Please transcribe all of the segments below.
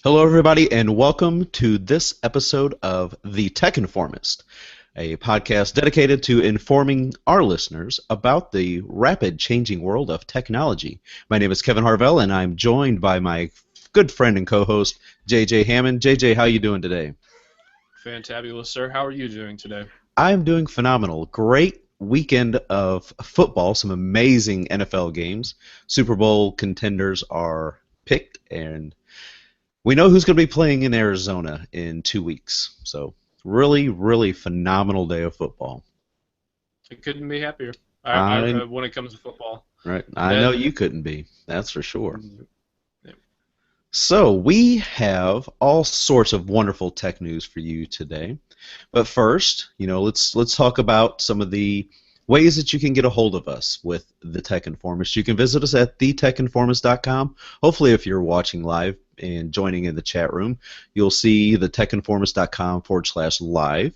Hello, everybody, and welcome to this episode of The Tech Informist, a podcast dedicated to informing our listeners about the rapid changing world of technology. My name is Kevin Harvell, and I'm joined by my good friend and co-host, JJ Hammond. JJ, how you doing today? Fantabulous, sir. How are you doing today? I'm doing phenomenal. Great weekend of football, some amazing NFL games. Super Bowl contenders are picked, and we know who's going to be playing in Arizona in 2 weeks. So, really, really phenomenal day of football. I couldn't be happier. I When it comes to football, right. I know and you couldn't be. That's for sure. yeah. So, we have all sorts of wonderful tech news for you today. But first, let's talk about some of the ways that you can get a hold of us with the Tech Informist. You can visit us at thetechinformist.com. Hopefully, if you're watching live and joining in the chat room, you'll see the techinformist.com/live.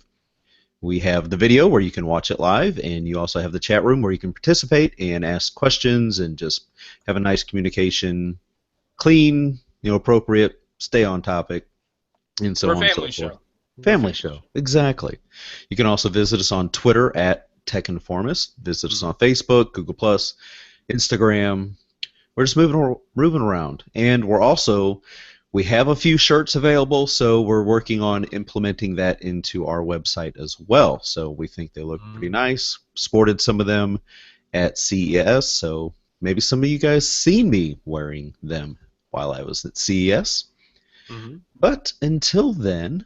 We have the video where you can watch it live, and you also have the chat room where you can participate and ask questions and just have a nice communication, clean, appropriate, stay on topic, and so We're a on and so family forth. show. We're a Family family show, show. exactly. You can also visit us on Twitter at TechInformist. Visit us Mhm. on Facebook, Google Plus, Instagram. We're just moving around, and we have a few shirts available, so we're working on implementing that into our website as well. So we think they look pretty Mhm. nice. Sported some of them at CES, so maybe some of you guys seen me wearing them while I was at CES. Mhm. But until then,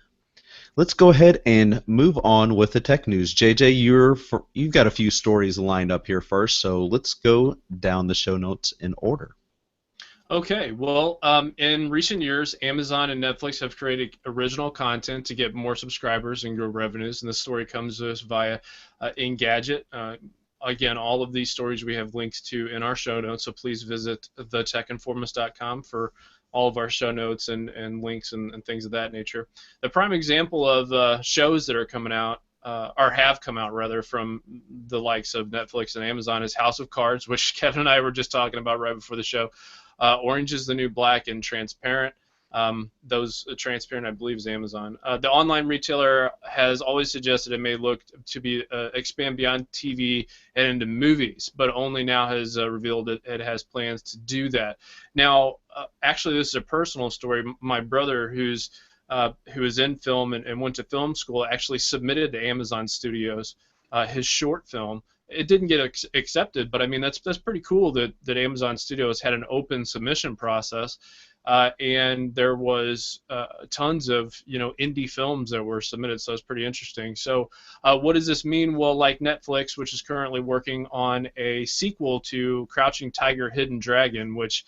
let's go ahead and move on with the tech news. JJ, you've got a few stories lined up here first, so let's go down the show notes in order. Okay. Well, in recent years, Amazon and Netflix have created original content to get more subscribers and grow revenues. And this story comes to us via Engadget. Again, all of these stories we have links to in our show notes, so please visit thetechinformist.com for all of our show notes and links and things of that nature. The prime example of shows that are coming out, or have come out rather, from the likes of Netflix and Amazon is House of Cards, which Kevin and I were just talking about right before the show. Orange is the New Black and Transparent. Those Transparent, I believe, is Amazon. The online retailer has always suggested it may look to be expand beyond TV and into movies, but only now has revealed that it has plans to do that. Now, actually, this is a personal story. My brother, who is in film and went to film school, actually submitted to Amazon Studios his short film. It didn't get accepted, but I mean that's pretty cool that Amazon Studios had an open submission process, and there was tons of indie films that were submitted, so it's pretty interesting. So what does this mean? Well, like Netflix, which is currently working on a sequel to Crouching Tiger, Hidden Dragon, which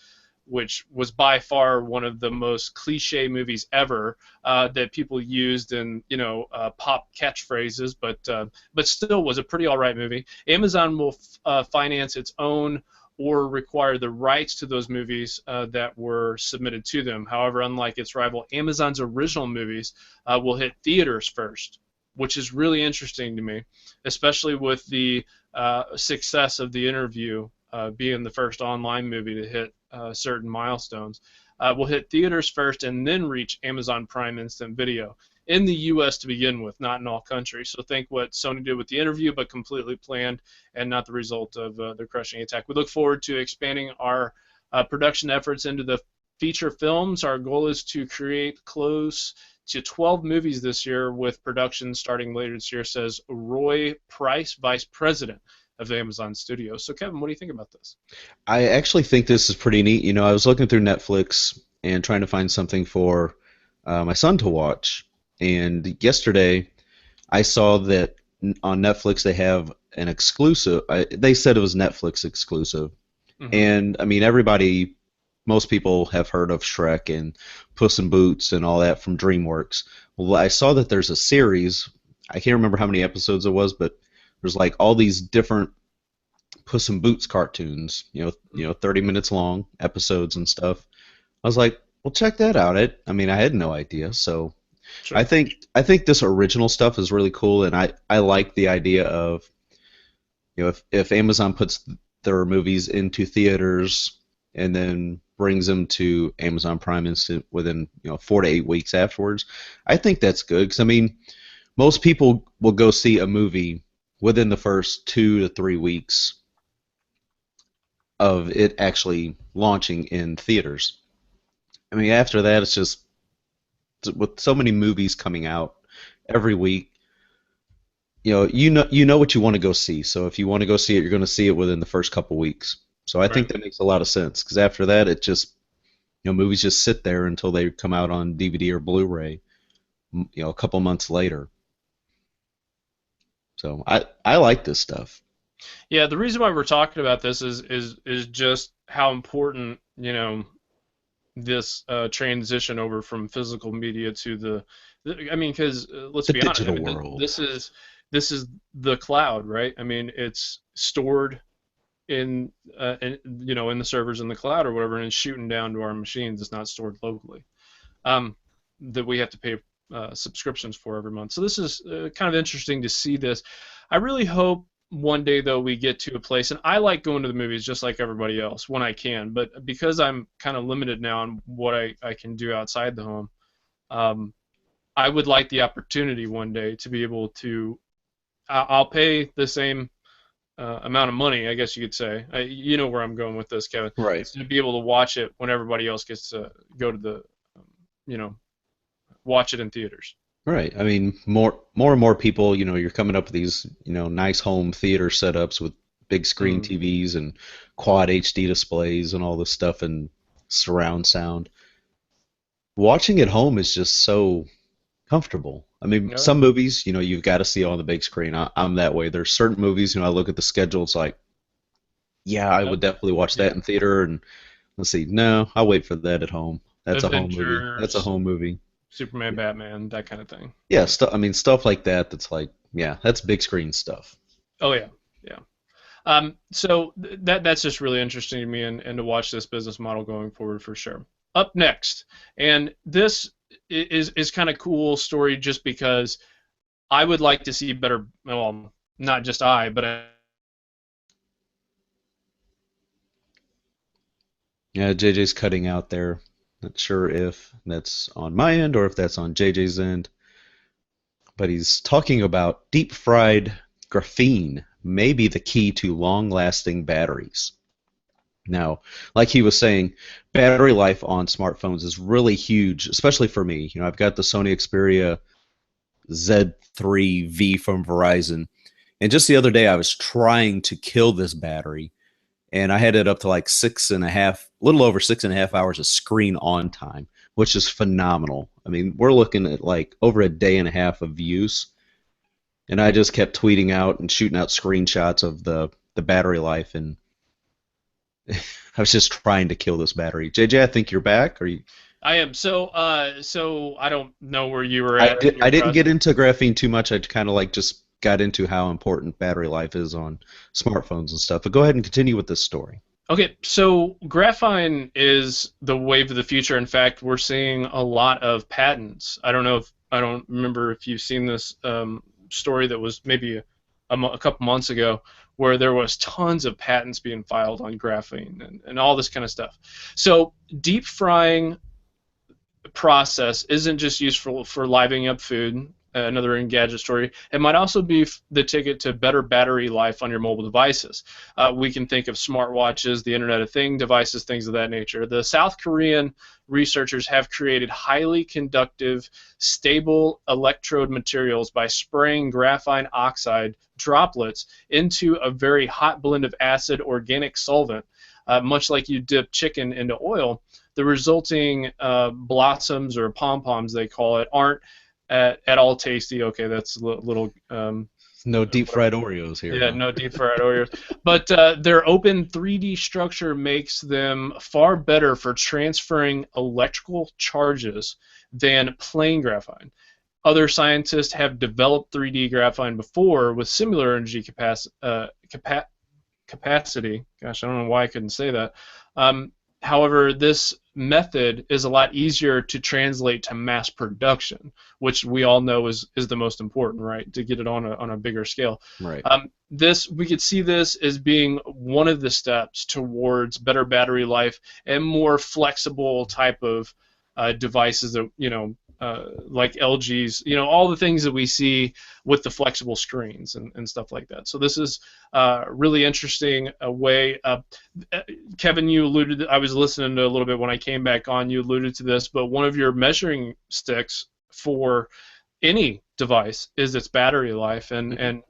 was by far one of the most cliche movies ever that people used in pop catchphrases, but still was a pretty all right movie. Amazon will finance its own or require the rights to those movies that were submitted to them. However, unlike its rival, Amazon's original movies will hit theaters first, which is really interesting to me, especially with the success of The Interview being the first online movie to hit certain milestones. Will hit theaters first and then reach Amazon Prime Instant Video in the U.S. to begin with, not in all countries. So think what Sony did with The Interview, but completely planned and not the result of their crushing attack. We look forward to expanding our production efforts into the feature films. Our goal is to create close to 12 movies this year, with production starting later this year, says Roy Price, Vice President of Amazon Studios. So, Kevin, what do you think about this? I actually think this is pretty neat. I was looking through Netflix and trying to find something for my son to watch, and yesterday I saw that on Netflix they have an exclusive. They said it was Netflix exclusive, Mm-hmm. and I mean everybody, most people have heard of Shrek and Puss in Boots and all that from DreamWorks. Well, I saw that there's a series. I can't remember how many episodes it was, but there's like all these different Puss in Boots cartoons. 30 minutes long episodes and stuff. I was like, well, check that out. I mean, I had no idea. So I Sure. think I think this original stuff is really cool, and I like the idea of if Amazon puts their movies into theaters, and then brings them to Amazon Prime Instant within 4 to 8 weeks afterwards. I think that's good because I mean most people will go see a movie within the first 2 to 3 weeks of it actually launching in theaters. I mean after that it's just with so many movies coming out every week. You know what you want to go see. So if you want to go see it, you're going to see it within the first couple weeks. So I think Right. that makes a lot of sense because after that, it just movies just sit there until they come out on DVD or Blu-ray, a couple months later. So I like this stuff. Yeah, the reason why we're talking about this is just how important, this transition over from physical media to I mean, because let's The be honest, I digital mean, world. this is the cloud, right? I mean, it's stored in the servers in the cloud or whatever, and it's shooting down to our machines. It's not stored locally. Um, that we have to pay subscriptions for every month. So this is kind of interesting to see this. I really hope one day though we get to a place, and I like going to the movies just like everybody else when I can, but because I'm kind of limited now on what I can do outside the home, um, I would like the opportunity one day to be able to. I'll pay the same amount of money, I guess you could say. You know where I'm going with this, Kevin. Right. Is to be able to watch it when everybody else gets to go to the, you know, watch it in theaters. Right. I mean, more and more people, you're coming up with these, nice home theater setups with big screen Mm. TVs and quad HD displays and all this stuff and surround sound. Watching at home is just so comfortable. I mean, Yeah. some movies, you've got to see on the big screen. I'm that way. There's certain movies, I look at the schedule, it's like, yeah, I Yep. would definitely watch that Yeah. in theater, and let's see, no, I'll wait for that at home. That's a home movie. That's a Avengers, home movie. Superman, Batman, that kind of thing. Yeah, Yeah. stuff. I mean, stuff like that. That's like, yeah, that's big screen stuff. Oh yeah. Yeah. So that's just really interesting to me, and to watch this business model going forward for sure. Up next, and this is kind of cool story just because I would like to see better. Well, not just but Yeah, JJ's cutting out there. Not sure if that's on my end or if that's on JJ's end, but he's talking about deep fried graphene may be the key to long lasting batteries. Now, like he was saying, battery life on smartphones is really huge, especially for me. I've got the Sony Xperia Z3V from Verizon, and just the other day I was trying to kill this battery, and I had it up to like 6.5, little over 6.5 hours of screen on time, which is phenomenal. I mean, we're looking at like over a day and a half of use, and I just kept tweeting out and shooting out screenshots of the battery life, and I was just trying to kill this battery. JJ, I think you're back. Are you? I am. So I don't know where you were I at in did. your I didn't get process. into graphene too much. I kind of like just got into how important battery life is on smartphones and stuff. But go ahead and continue with this story. Okay, so graphene is the wave of the future. In fact, we're seeing a lot of patents. I don't remember if you've seen this story that was maybe a couple months ago, where there was tons of patents being filed on graphene and all this kind of stuff. So deep frying process isn't just useful for livening up food. Another Engadget story. It might also be the ticket to better battery life on your mobile devices. We can think of smartwatches, the Internet of Things devices, things of that nature. The South Korean researchers have created highly conductive, stable electrode materials by spraying graphene oxide droplets into a very hot blend of acid organic solvent, much like you dip chicken into oil. The resulting blossoms or pom poms, they call it, aren't at all tasty. Okay, that's a little No deep whatever. fried Oreos here, Yeah, huh? no deep fried Oreos. But their open 3D structure makes them far better for transferring electrical charges than plain graphene. Other scientists have developed 3D graphene before with similar energy capacity. Gosh, I don't know why I couldn't say that. However, this method is a lot easier to translate to mass production, which we all know is the most important, right? To get it on a bigger scale. Right. This we could see this as being one of the steps towards better battery life and more flexible type of devices that like LG's, all the things that we see with the flexible screens and stuff like that. So this is really interesting a way. Kevin, you alluded I was listening to a little bit when I came back on. You alluded to this, but one of your measuring sticks for any device is its battery life, and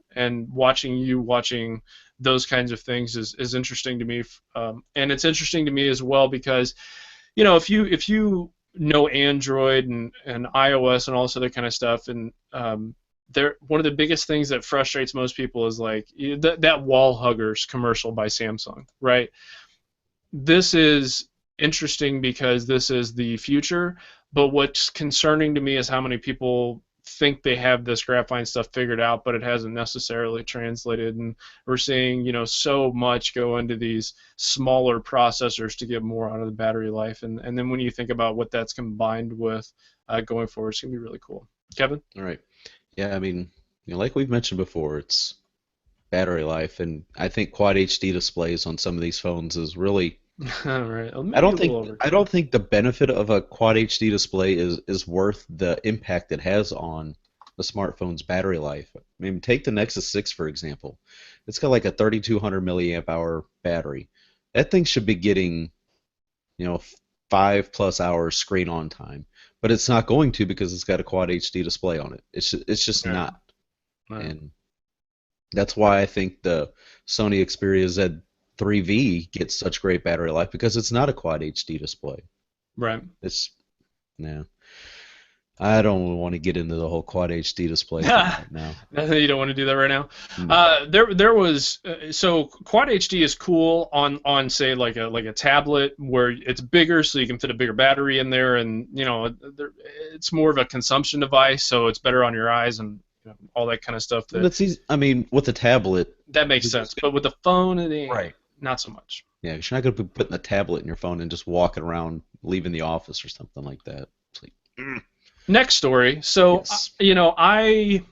watching those kinds of things is interesting to me. And it's interesting to me as well because if you know Android and iOS and all this other kind of stuff, and one of the biggest things that frustrates most people is like that wall huggers commercial by Samsung, right? This is interesting because this is the future, but what's concerning to me is how many people think they have this graphene stuff figured out, but it hasn't necessarily translated, and we're seeing so much go into these smaller processors to get more out of the battery life, and then when you think about what that's combined with going forward, it's gonna be really cool. Kevin? All right. Yeah, I mean, like we've mentioned before, it's battery life, and I think Quad HD displays on some of these phones is really. All right. I don't think the benefit of a Quad HD display is worth the impact it has on the smartphone's battery life. I mean, take the Nexus 6 for example. It's got like a 3200 milliamp hour battery. That thing should be getting, 5+ hours screen on time, but it's not going to because it's got a Quad HD display on it. It's just not. Right. And that's why I think the Sony Xperia Z3V gets such great battery life because it's not a Quad HD display. Right. Yeah. I don't want to get into the whole Quad HD display right now. You don't want to do that right now. There was so Quad HD is cool on say like a tablet where it's bigger, so you can fit a bigger battery in there, and it's more of a consumption device, so it's better on your eyes and all that kind of stuff. That's easy. I mean, with a tablet, that makes sense, but with the phone, right. Not so much. Yeah, because you're not going to be putting the tablet in your phone and just walking around, leaving the office or something like that. It's like, Next story. So, yes. I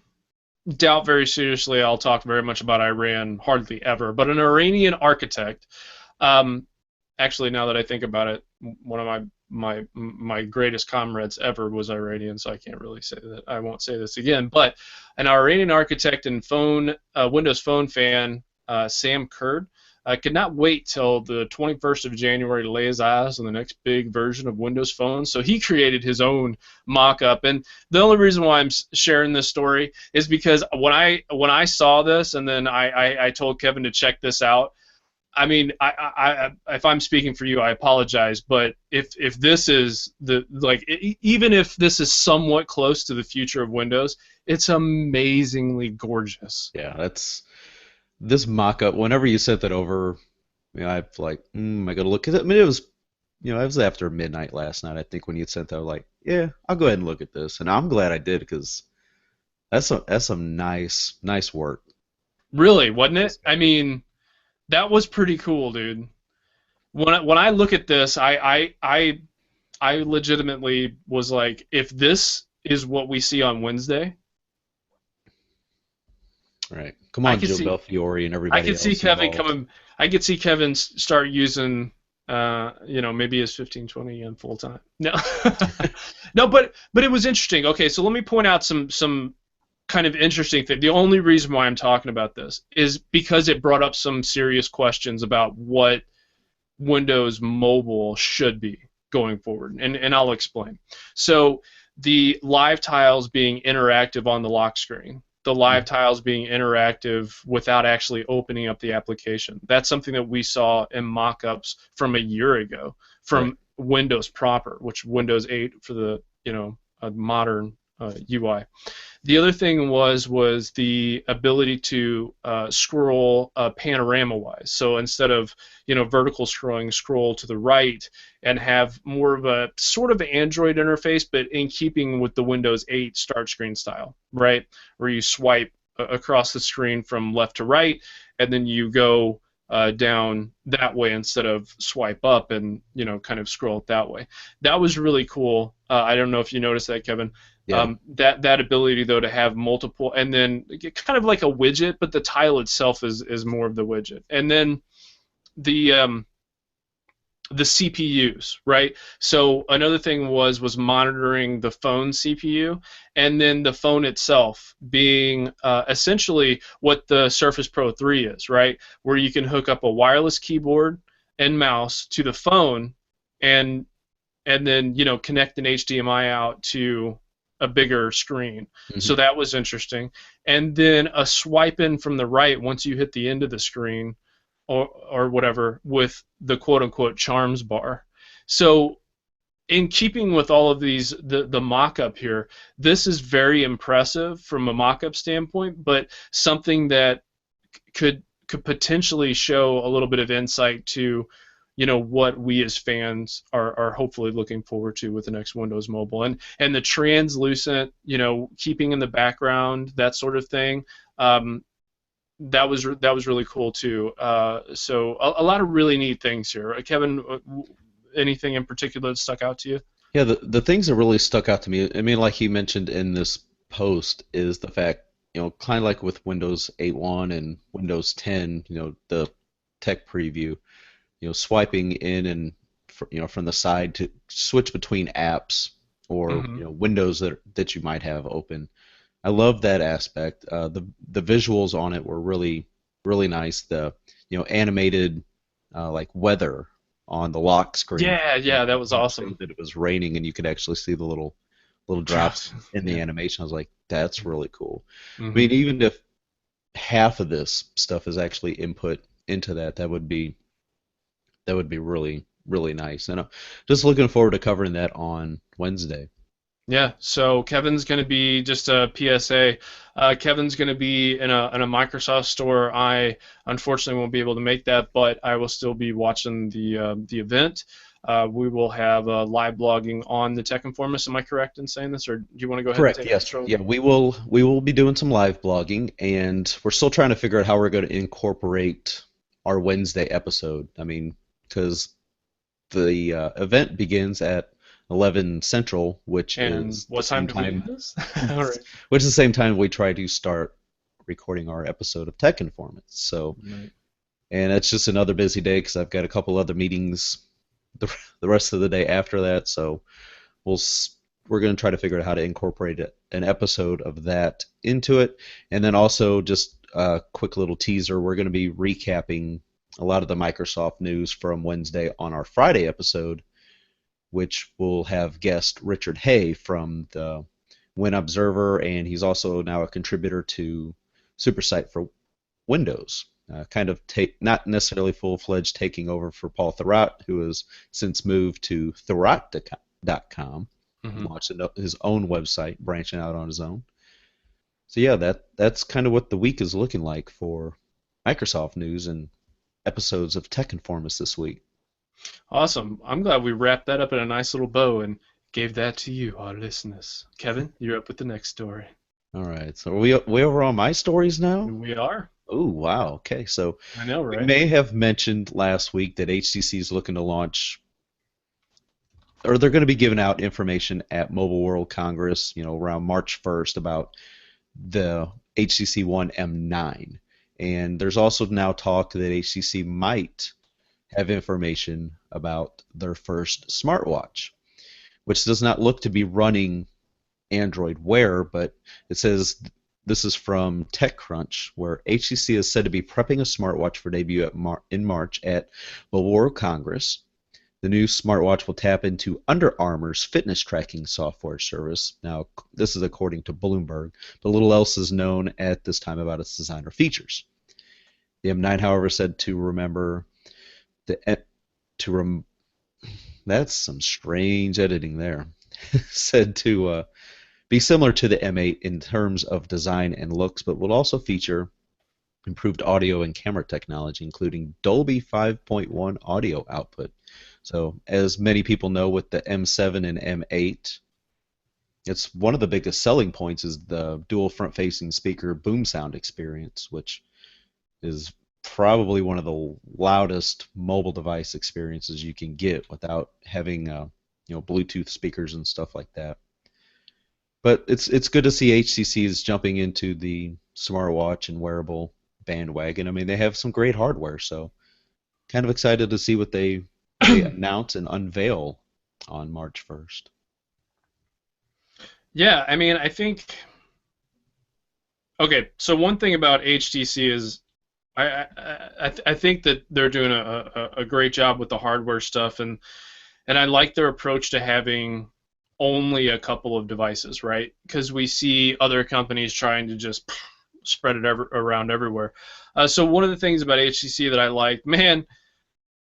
doubt very seriously I'll talk very much about Iran, hardly ever, but an Iranian architect, actually, now that I think about it, one of my greatest comrades ever was Iranian, so I can't really say that. I won't say this again, but an Iranian architect and Windows Phone fan, Sam Kurd, could not wait till the 21st of January to lay his eyes on the next big version of Windows Phone. So he created his own mock-up. And the only reason why I'm sharing this story is because when I saw this and then I told Kevin to check this out, I mean, if I'm speaking for you, I apologize. But if this is even if this is somewhat close to the future of Windows, it's amazingly gorgeous. Yeah, this mock-up, whenever you sent that over, I got to look at it. I mean, it was after midnight last night, I think, when you sent that. I was like, yeah, I'll go ahead and look at this, and I'm glad I did because that's some nice work. Really, wasn't it? I mean, that was pretty cool, dude. When I look at this, I legitimately was like, if this is what we see on Wednesday. Right. Come on, Joe Belfiore and everybody else. I could see Kevin start using, maybe his 1520 again full time. No, no, but it was interesting. Okay, so let me point out some kind of interesting thing. The only reason why I'm talking about this is because it brought up some serious questions about what Windows Mobile should be going forward, and I'll explain. So the live tiles being interactive on the lock screen. The live tiles being interactive without actually opening up the application. That's something that we saw in mock-ups from a year ago from Windows proper, which Windows 8 for the modern UI. The other thing was the ability to scroll panorama-wise. So instead of vertical scrolling, scroll to the right and have more of a sort of Android interface, but in keeping with the Windows 8 start screen style, right? Where you swipe across the screen from left to right, and then you go down that way instead of swipe up and kind of scroll it that way. That was really cool. I don't know if you noticed that, Kevin. Yeah. That ability though to have multiple and then kind of like a widget, but the tile itself is more of the widget. And then the the CPUs, right? So another thing was monitoring the phone CPU, and then the phone itself being essentially what the Surface Pro 3 is, right? Where you can hook up a wireless keyboard and mouse to the phone, and then connect an HDMI out to a bigger screen. Hmm. So that was interesting. And then a swipe in from the right once you hit the end of the screen or whatever with the quote unquote charms bar. So in keeping with all of these the mock-up here, this is very impressive from a mock-up standpoint, but something that could potentially show a little bit of insight to what we as fans are hopefully looking forward to with the next Windows Mobile, and the translucent, keeping in the background, that sort of thing. That was really cool too. So a lot of really neat things here. Kevin, anything in particular that stuck out to you? Yeah, the things that really stuck out to me, I mean, like you mentioned in this post, is the fact, kind of like with Windows 8.1 and Windows 10, the tech preview, swiping in and from the side to switch between apps or Hmm. windows that you might have open. I love that aspect. The visuals on it were really nice. The animated like weather on the lock screen. Yeah, yeah, that was Showed awesome. that it was raining and you could actually see the little drops Drops. in the Yeah. animation. I was like, that's really cool. I Hmm. mean, even if half of this stuff is actually input into that, that would be really nice. And just looking forward to covering that on Wednesday. Yeah, so Kevin's going to be just a PSA. Kevin's going to be in a Microsoft store. I unfortunately won't be able to make that, but I will still be watching the event. We will have live blogging on the Tech Informist. Am I correct in saying this, or do you want to go ahead and Correct. take Yes. control? Yeah, we will be doing some live blogging, and we're still trying to figure out how we're going to incorporate our Wednesday episode. I mean, because the event begins at 11 Central, which And is the what time same do we do time, this? All right. which is the same time we try to start recording our episode of Tech Informants. So, Right. and it's just another busy day because I've got a couple other meetings the rest of the day after that. So we'll we're going to try to figure out how to incorporate an episode of that into it, and then also just a quick little teaser. We're going to be recapping a lot of the Microsoft news from Wednesday on our Friday episode, which will have guest Richard Hay from the Win Observer, and he's also now a contributor to SuperSite for Windows. Kind of not necessarily full-fledged taking over for Paul Thurrott, who has since moved to Thurrott.com and Hmm. launched his own website, branching out on his own. So yeah, that's kind of what the week is looking like for Microsoft news and episodes of Tech Informist this week. Awesome. I'm glad we wrapped that up in a nice little bow and gave that to you, our listeners. Kevin, you're up with the next story. All right, so are we over on my stories now? We are. Oh wow, okay. So I know, we right? may have mentioned last week that HTC is looking to launch, or they're going to be giving out information at Mobile World Congress, around March 1st about the HTC One M9. And there's also now talk that HTC might have information about their first smartwatch, which does not look to be running Android Wear, but it says this is from TechCrunch, where HTC is said to be prepping a smartwatch for debut in March at Mobile World Congress. The new smartwatch will tap into Under Armour's fitness tracking software service. Now, this is according to Bloomberg, but little else is known at this time about its design or features. The M9, however, said to remember the to rem, that's some strange editing there. Said to be similar to the M8 in terms of design and looks, but will also feature improved audio and camera technology, including Dolby 5.1 audio output. So, as many people know, with the M7 and M8, it's one of the biggest selling points is the dual front-facing speaker boom sound experience, which is probably one of the loudest mobile device experiences you can get without having Bluetooth speakers and stuff like that. But it's good to see HTC is jumping into the smartwatch and wearable bandwagon. I mean, they have some great hardware, so kind of excited to see what they announce and unveil on March 1st. Yeah, I mean, I think okay. So one thing about HTC is I think that they're doing a great job with the hardware stuff, and I like their approach to having only a couple of devices, right? Because we see other companies trying to just spread it around everywhere. So one of the things about HTC that I like, man,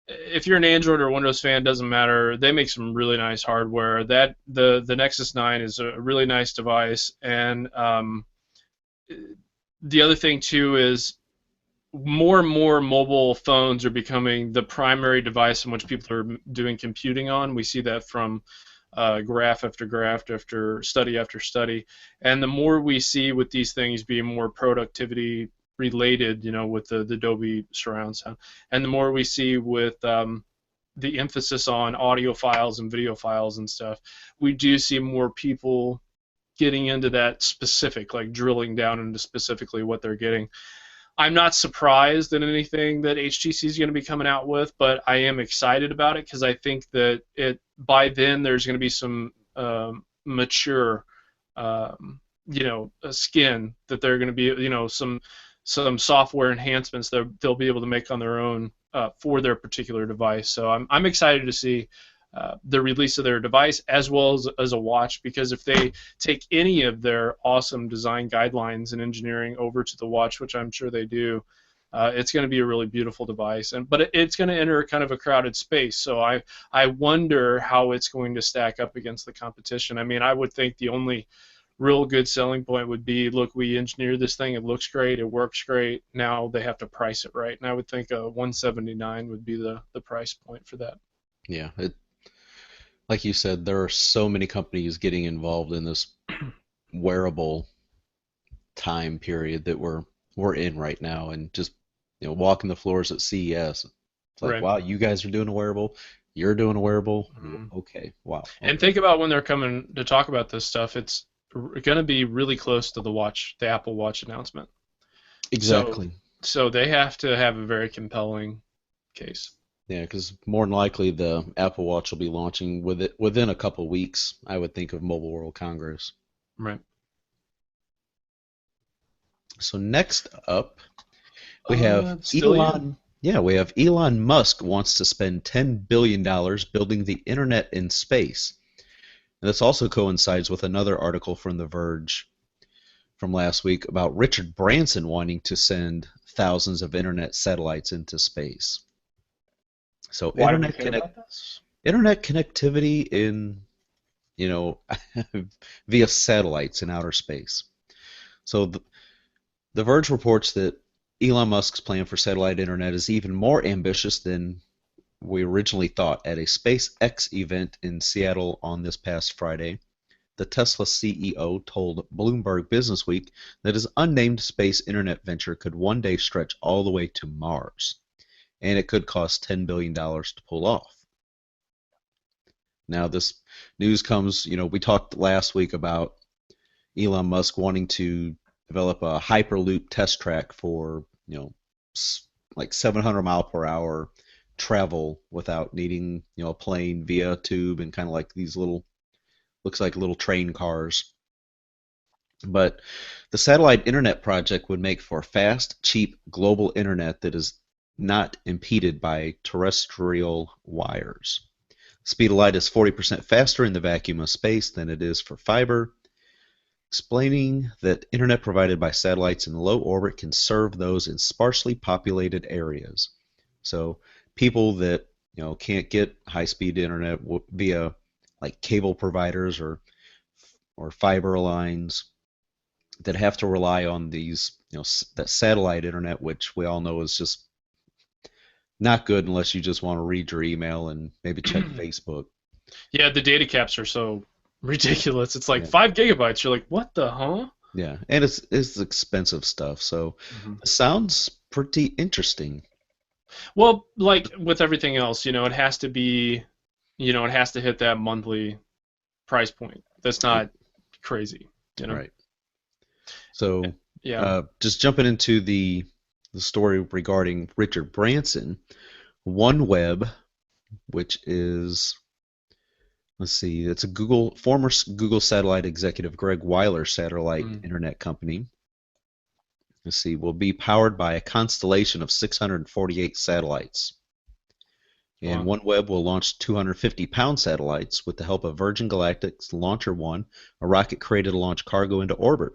if you're an Android or Windows fan, doesn't matter. They make some really nice hardware. That the Nexus 9 is a really nice device, and the other thing too is more and more mobile phones are becoming the primary device in which people are doing computing on. We see that from graph after study, and the more we see with these things being more productivity related, with the Dolby surround sound, and the more we see with the emphasis on audio files and video files and stuff, we do see more people getting into that specific, like drilling down into specifically what they're getting. I'm not surprised at anything that HTC is going to be coming out with, but I am excited about it because I think that by then there's going to be some mature, skin that they're going to be, some software enhancements that they'll be able to make on their own for their particular device. So I'm excited to see the release of their device as well as a watch, because if they take any of their awesome design guidelines and engineering over to the watch, which I'm sure they do, it's going to be a really beautiful device. But it's going to enter kind of a crowded space. So I wonder how it's going to stack up against the competition. I mean, I would think the only real good selling point would be, look, we engineered this thing, it looks great, it works great, now they have to price it right. And I would think a 179 would be the price point for that. Yeah, like you said, there are so many companies getting involved in this wearable time period that we're in right now, and just walking the floors at CES. It's like, Right. wow, you guys are doing a wearable, you're doing a wearable. Mhm. Okay, wow, And okay, think about when they're coming to talk about this stuff, it's going to be really close to the Apple Watch announcement. So, exactly. so they have to have a very compelling case. Yeah, because more than likely the Apple Watch will be launching within a couple weeks, I would think, of Mobile World Congress. Right. So next up, we have Still you. Elon. Yeah, we have Elon Musk wants to spend $10 billion building the internet in space. And this also coincides with another article from The Verge from last week about Richard Branson wanting to send thousands of internet satellites into space. So Why do we care about this? internet connectivity in you know via satellites in outer space. So the Verge reports that Elon Musk's plan for satellite internet is even more ambitious than we originally thought. At a SpaceX event in Seattle on this past Friday, the Tesla CEO told Bloomberg Businessweek that his unnamed space internet venture could one day stretch all the way to Mars, and it could cost $10 billion to pull off. Now, this news comes, we talked last week about Elon Musk wanting to develop a Hyperloop test track for, like 700 mile per hour travel without needing, a plane via a tube and kind of like these looks like little train cars. But the satellite internet project would make for fast, cheap global internet that is not impeded by terrestrial wires. Speed of light is 40% faster in the vacuum of space than it is for fiber, explaining that internet provided by satellites in low orbit can serve those in sparsely populated areas. So people that can't get high-speed internet via like cable providers or fiber lines, that have to rely on these that satellite internet, which we all know is just not good unless you just want to read your email and maybe check Facebook. Yeah, the data caps are so ridiculous. It's like Yeah. 5 GB. You're like, what the huh? Yeah, and it's expensive stuff. So Hmm. it sounds pretty interesting. Well, like with everything else, it has to be, it has to hit that monthly price point. That's Right. not crazy, you know. Right. So, Yeah. just jumping into the story regarding Richard Branson, OneWeb, which is, let's see, it's a former Google satellite executive Greg Weiler satellite Mm. internet company. Let's see, will be powered by a constellation of 648 satellites. And Wow. OneWeb will launch 250-pound satellites with the help of Virgin Galactic's Launcher One, a rocket created to launch cargo into orbit.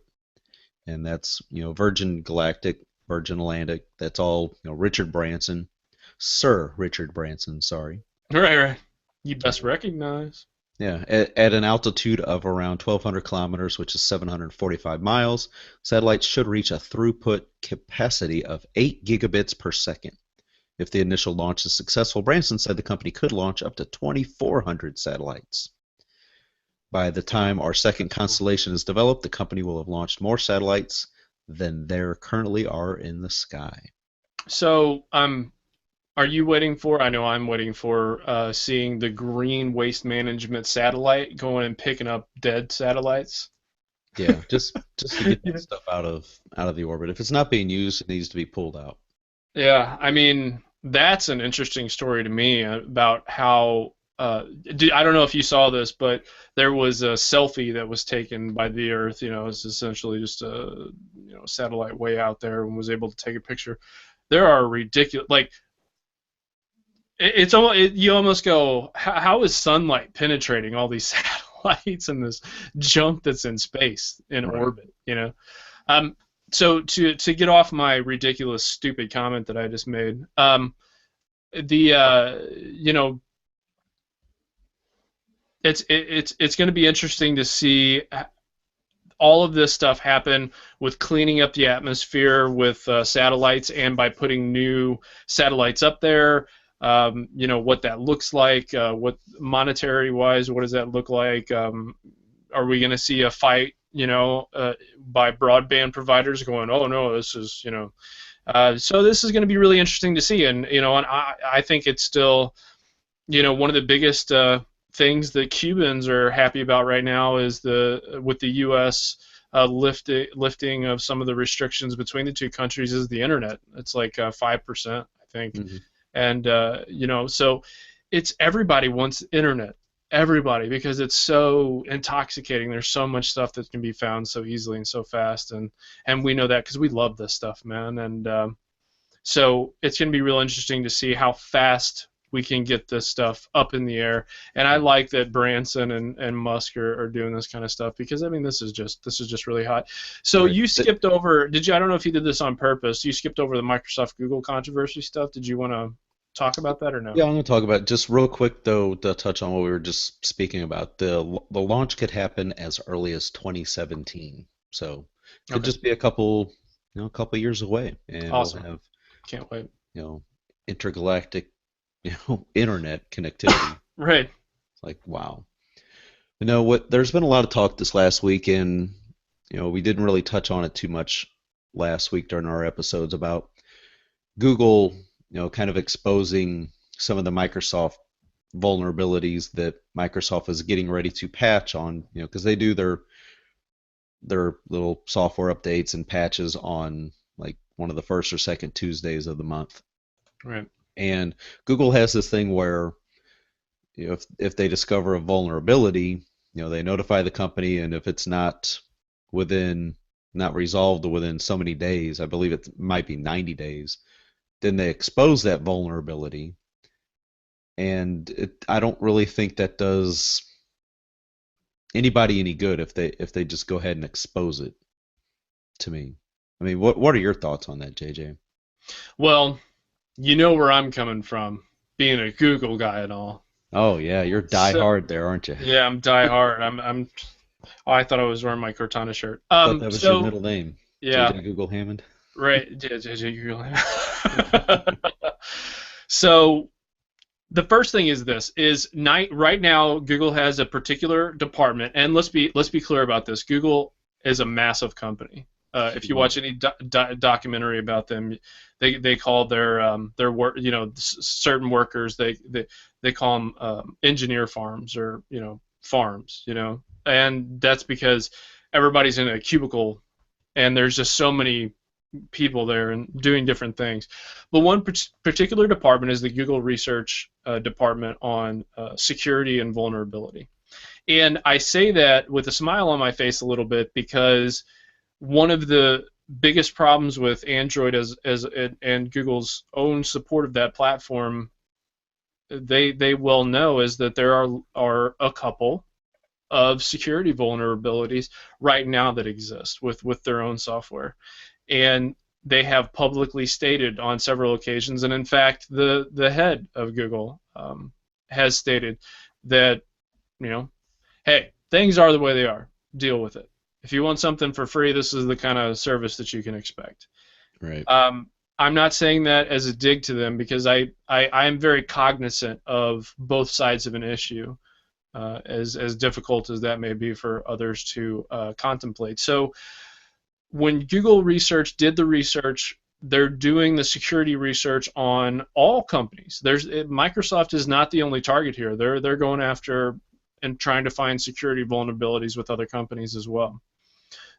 And that's, Virgin Galactic, Virgin Atlantic. That's all, Richard Branson, Sir Richard Branson, sorry. Right, right. You best And recognize. yeah, at an altitude of around 1,200 kilometers, which is 745 miles, satellites should reach a throughput capacity of 8 gigabits per second. If the initial launch is successful, Branson said the company could launch up to 2,400 satellites. By the time our second That's cool. constellation is developed, the company will have launched more satellites than there currently are in the sky. So, are you waiting for? I know I'm waiting for seeing the Green Waste Management satellite going and picking up dead satellites. Yeah, just to get that Yeah. stuff out of the orbit. If it's not being used, it needs to be pulled out. Yeah, I mean, that's an interesting story to me about how. I don't know if you saw this, but there was a selfie that was taken by the Earth. It's essentially just a satellite way out there and was able to take a picture. There are ridiculous, like it's almost you almost go, how is sunlight penetrating all these satellites and this junk that's in space in Right. orbit? Um, so to get off my ridiculous, stupid comment that I just made, the it's going to be interesting to see all of this stuff happen with cleaning up the atmosphere with satellites and by putting new satellites up there. What that looks like, what monetary wise, what does that look like? Are we going to see a fight, by broadband providers going, oh no, this is, so this is going to be really interesting to see. And I think it's still, one of the biggest things that Cubans are happy about right now is with the U.S. Lifting of some of the restrictions between the two countries is the internet. It's like 5%, I think, Hmm. and so it's everybody wants internet. Everybody, because it's so intoxicating. There's so much stuff that can be found so easily and so fast, and we know that because we love this stuff, man. And so it's going to be real interesting to see how fast we can get this stuff up in the air. And I like that Branson and Musk are doing this kind of stuff because I mean this is just really hot. So Right. you skipped over, did you? I don't know if you did this on purpose. You skipped over the Microsoft Google controversy stuff. Did you want to talk about that or no? Yeah, I'm going to talk about just real quick though to touch on what we were just speaking about. The launch could happen as early as 2017, so could Okay, just be a couple years away, and we'll awesome. have Can't wait. you know intergalactic internet connectivity. Right. It's like wow. What? There's been a lot of talk this last week, and we didn't really touch on it too much last week during our episodes about Google, kind of exposing some of the Microsoft vulnerabilities that Microsoft is getting ready to patch on, because they do their little software updates and patches on like one of the first or second Tuesdays of the month. Right. And Google has this thing where, if they discover a vulnerability, they notify the company, and if it's within not resolved within so many days, I believe it might be 90 days, then they expose that vulnerability. And I don't really think that does anybody any good if they just go ahead and expose it to me. I mean, what are your thoughts on that, JJ? Well, you know where I'm coming from, being a Google guy and all. Oh yeah, you're die So hard there, aren't you? yeah, I'm die hard. I'm. Oh, I thought I was wearing my Cortana shirt. Thought that was your So middle name, yeah, JJ Google Hammond. right. So the first thing is this: is night right now Google has a particular department, and let's be clear about this. Google is a massive company. If you watch any documentary about them, they call their work, certain workers, they call them engineer farms, or farms, and that's because everybody's in a cubicle and there's just so many people there and doing different things. But one particular department is the Google Research Department on security and vulnerability. And I say that with a smile on my face a little bit, because one of the biggest problems with Android and Google's own support of that platform, they well know, is that there are a couple of security vulnerabilities right now that exist with their own software. And they have publicly stated on several occasions, and in fact the head of Google has stated that, hey, things are the way they are. Deal with it. If you want something for free, this is the kind of service that you can expect. Right. I'm not saying that as a dig to them, because I am very cognizant of both sides of an issue, as difficult as that may be for others to contemplate. So when Google Research did the research, they're doing the security research on all companies. Microsoft is not the only target here. They're going after and trying to find security vulnerabilities with other companies as well.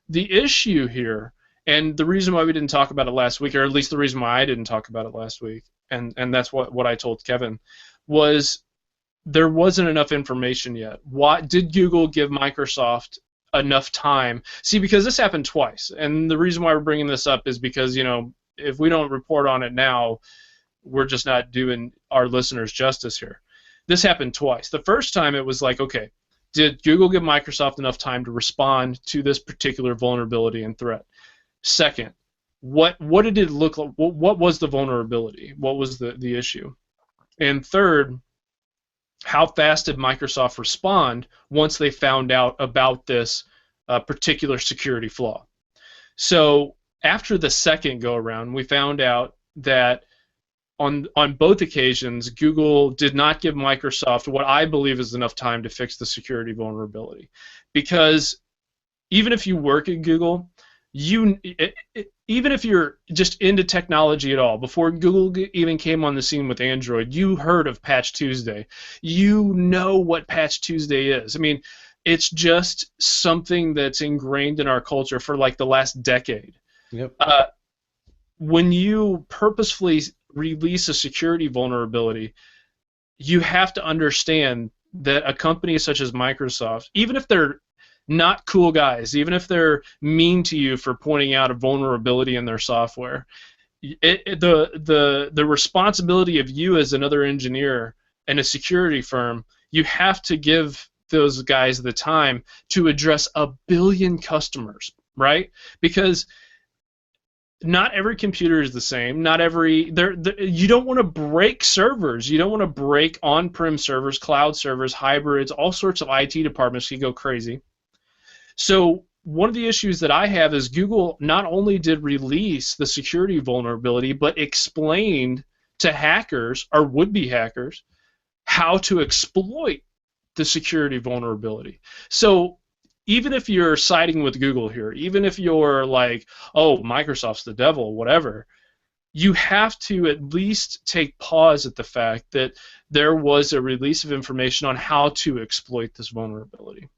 The issue here, and the reason why we didn't talk about it last week, or at least the reason why I didn't talk about it last week, and that's what I told Kevin, was there wasn't enough information yet. Why did Google give Microsoft enough time? See, because this happened twice, and the reason why we're bringing this up is because, if we don't report on it now, we're just not doing our listeners justice here. This happened twice. The first time it was like, okay, did Google give Microsoft enough time to respond to this particular vulnerability and threat? Second, what did it look like? What was the vulnerability? What was the issue? And third, how fast did Microsoft respond once they found out about this particular security flaw? So after the second go-around, we found out that on both occasions, Google did not give Microsoft what I believe is enough time to fix the security vulnerability. Because even if you work at Google, even if you're just into technology at all, before Google even came on the scene with Android, you heard of Patch Tuesday. You know what Patch Tuesday is. I mean, it's just something that's ingrained in our culture for like the last decade. Yep. When you purposefully release a security vulnerability, you have to understand that a company such as Microsoft, even if they're not cool guys, even if they're mean to you for pointing out a vulnerability in their software, the responsibility of you as another engineer and a security firm, you have to give those guys the time to address 1 billion customers, right? Because not every computer is the same. Not every you don't want to break servers. You don't want to break on-prem servers, cloud servers, hybrids. All sorts of IT departments can go crazy. So one of the issues that I have is Google not only did release the security vulnerability, but explained to hackers or would-be hackers how to exploit the security vulnerability. So even if you're siding with Google here, even if you're like, oh, Microsoft's the devil, whatever, you have to at least take pause at the fact that there was a release of information on how to exploit this vulnerability.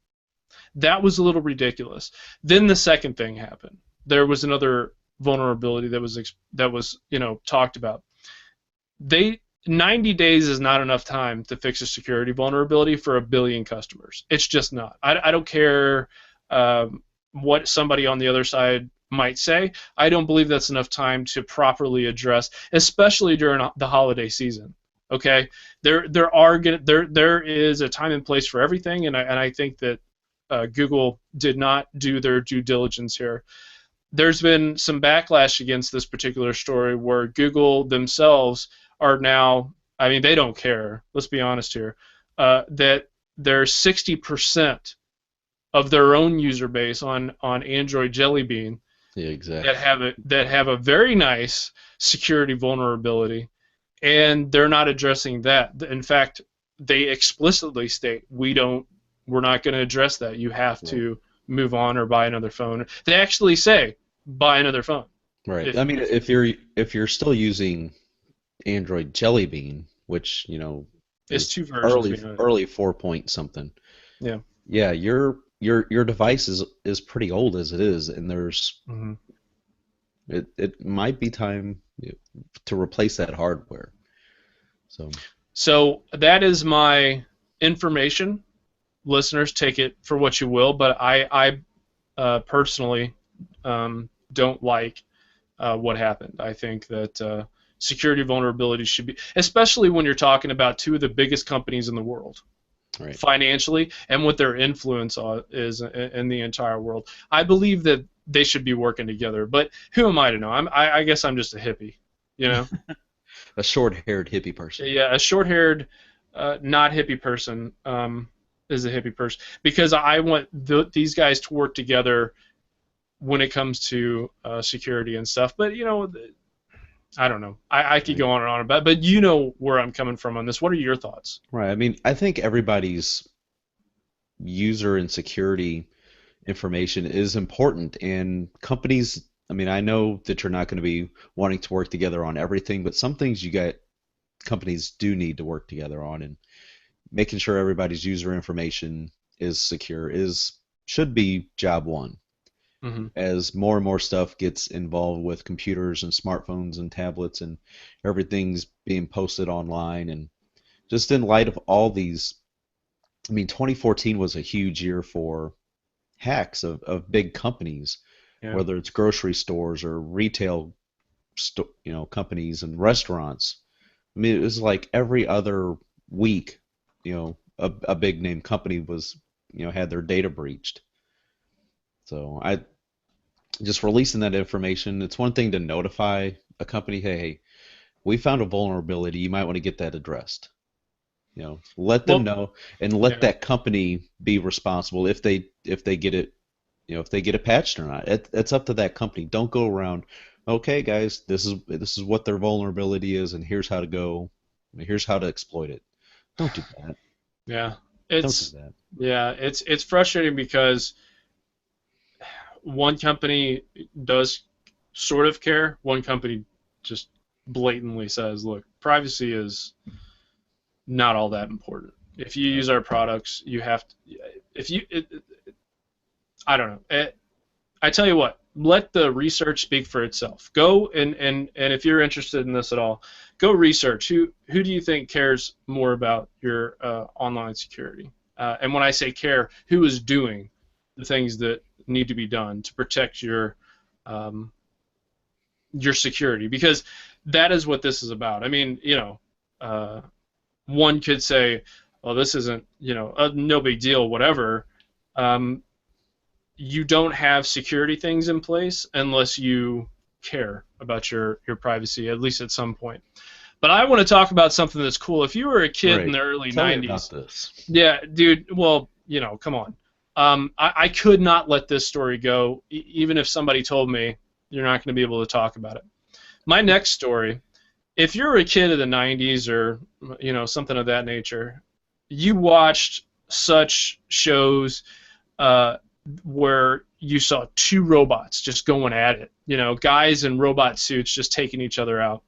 That was a little ridiculous. Then the second thing happened. There was another vulnerability that was talked about. 90 days is not enough time to fix a security vulnerability for 1 billion customers. It's just not. I don't care what somebody on the other side might say. I don't believe that's enough time to properly address, especially during the holiday season. Okay, there is a time and place for everything, and I think that Google did not do their due diligence here. There's been some backlash against this particular story where Google themselves are now, I mean, they don't care, let's be honest here, that there's 60% of their own user base on Android Jelly Bean, yeah, exactly, that have a very nice security vulnerability, and they're not addressing that. In fact, they explicitly state, we're not going to address that. You have to move on or buy another phone. They actually say, buy another phone. Right. I If mean, if you're still using Android Jelly Bean, which it's is two versions early behind it. early 4 point something. Yeah. Yeah, your device is pretty old as it is, and Hmm. it might be time to replace that hardware. So, So that is my information. Listeners, take it for what you will, but I personally don't like what happened. I think that security vulnerabilities should be, especially when you're talking about two of the biggest companies in the world right. financially and what their influence is in the entire world. I believe that they should be working together. But who am I to know? I guess I'm just a hippie, you know? A short-haired hippie person. Yeah, a short-haired, not hippie person is a hippie person because I want these guys to work together when it comes to security and stuff. But I don't know. I could Right. go on and on about it, but you know where I'm coming from on this. What are your thoughts? Right. I mean, I think everybody's user and security information is important, and companies, I mean, I know that you're not going to be wanting to work together on everything, but some things you got companies do need to work together on, and making sure everybody's user information is secure is should be job one. Hmm. As more and more stuff gets involved with computers and smartphones and tablets and everything's being posted online, and just in light of all these, I mean, 2014 was a huge year for hacks of big companies, Yeah. whether it's grocery stores or retail companies and restaurants. I mean, it was like every other week, a big name company was, had their data breached. So I just releasing that information. It's one thing to notify a company, hey, we found a vulnerability. You might want to get that addressed. Let them Well, know and let yeah. that company be responsible if they get it, if they get it patched or not. It's up to that company. Don't go around, okay, guys, this is what their vulnerability is, and here's how to go, here's how to exploit it. Don't do that. Yeah. Don't do It's that. yeah, it's frustrating because one company does sort of care. One company just blatantly says, "Look, privacy is not all that important. If you use Right. our products, you have to. If you, I don't know. I tell you what, let the research speak for itself. Go and if you're interested in this at all, go research. Who do you think cares more about your online security? And when I say care, who is doing the things that need to be done to protect um, your security? Because that is what this is about. I mean, uh, one could say, "Well, this isn't, no big deal, whatever." Um, you don't have security things in place unless you care about your privacy, at least at some point. But I want to talk about something that's cool. If you were a kid in Right. the early Tell me about 90s, this. yeah, dude, well, come on. I could not let this story go, even if somebody told me you're not going to be able to talk about it. My next story, if you're a kid of the 90s or, something of that nature, you watched such shows uh, where you saw two robots just going at it. Guys in robot suits just taking each other out.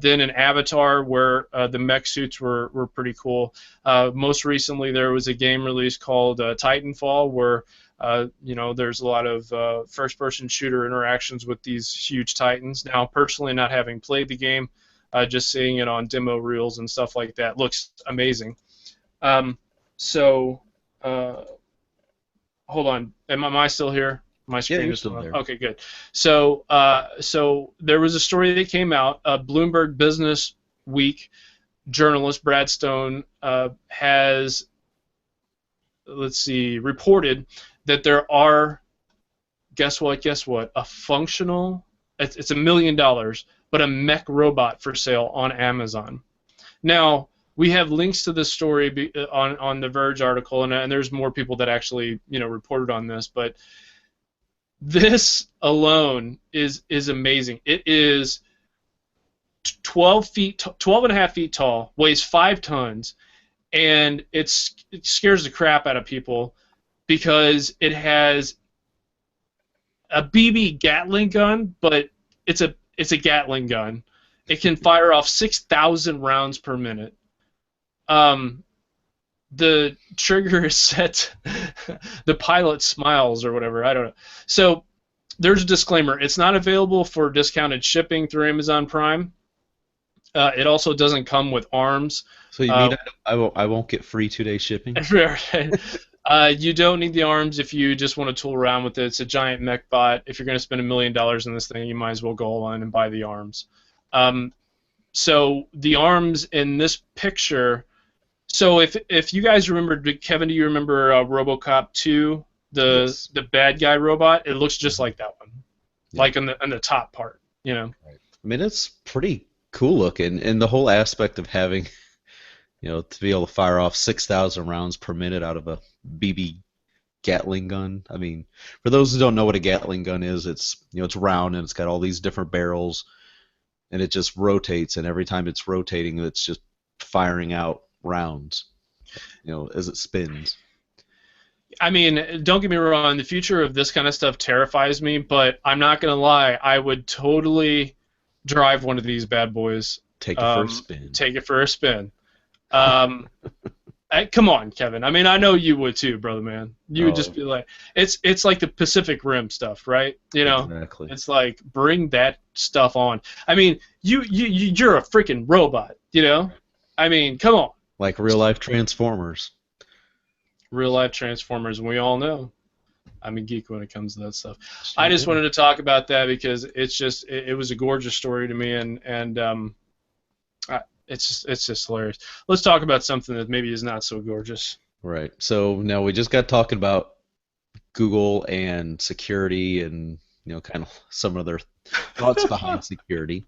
Then an Avatar where the mech suits were pretty cool. Most recently, there was a game release called Titanfall where there's a lot of first-person shooter interactions with these huge titans. Now, personally, not having played the game, just seeing it on demo reels and stuff like that looks amazing. Um, so uh, hold on. Am I still here? My Yeah, screen you're just still went up. there. Okay, good. So there was a story that came out. Bloomberg Business Week journalist Brad Stone has, let's see, reported that there are, guess what, a functional, it's $1 million, but a mech robot for sale on Amazon. Now, we have links to this story on the Verge article, and there's more people that actually reported on this, but this alone is amazing. It is 12 and a half feet tall, weighs 5 tons, and it scares the crap out of people because it has a BB Gatling gun, but it's a Gatling gun. It can fire off 6,000 rounds per minute. Um, the trigger is set. The pilot smiles or whatever. I don't know. So there's a disclaimer. It's not available for discounted shipping through Amazon Prime. It also doesn't come with arms. So you mean I won't get free 2-day shipping? You don't need the arms if you just want to tool around with it. It's a giant mech bot. If you're going to spend $1 million in this thing, you might as well go all in and buy the arms. So the arms in this picture. So if you guys remember, Kevin, do you remember RoboCop 2, Yes. the bad guy robot? It looks just like that one, Yeah. like on the top part, you know. Right. I mean, it's pretty cool looking, and the whole aspect of having, to be able to fire off 6,000 rounds per minute out of a BB Gatling gun. I mean, for those who don't know what a Gatling gun is, it's round and it's got all these different barrels, and it just rotates, and every time it's rotating, it's just firing out rounds, as it spins. I mean, don't get me wrong, the future of this kind of stuff terrifies me, but I'm not going to lie, I would totally drive one of these bad boys. Take it for a spin. Take it for a spin. Come on, Kevin. I mean, I know you would too, brother man. You would just be like, it's like the Pacific Rim stuff, right? Exactly. It's like, bring that stuff on. I mean, you're a freaking robot, I mean, come on. Like real life Transformers. Real life Transformers, and we all know I'm a geek when it comes to that stuff. I just wanted to talk about that because it was a gorgeous story to me, and it's just hilarious. Let's talk about something that maybe is not so gorgeous. Right. So now we just got talking about Google and security and kind of some of their thoughts behind security.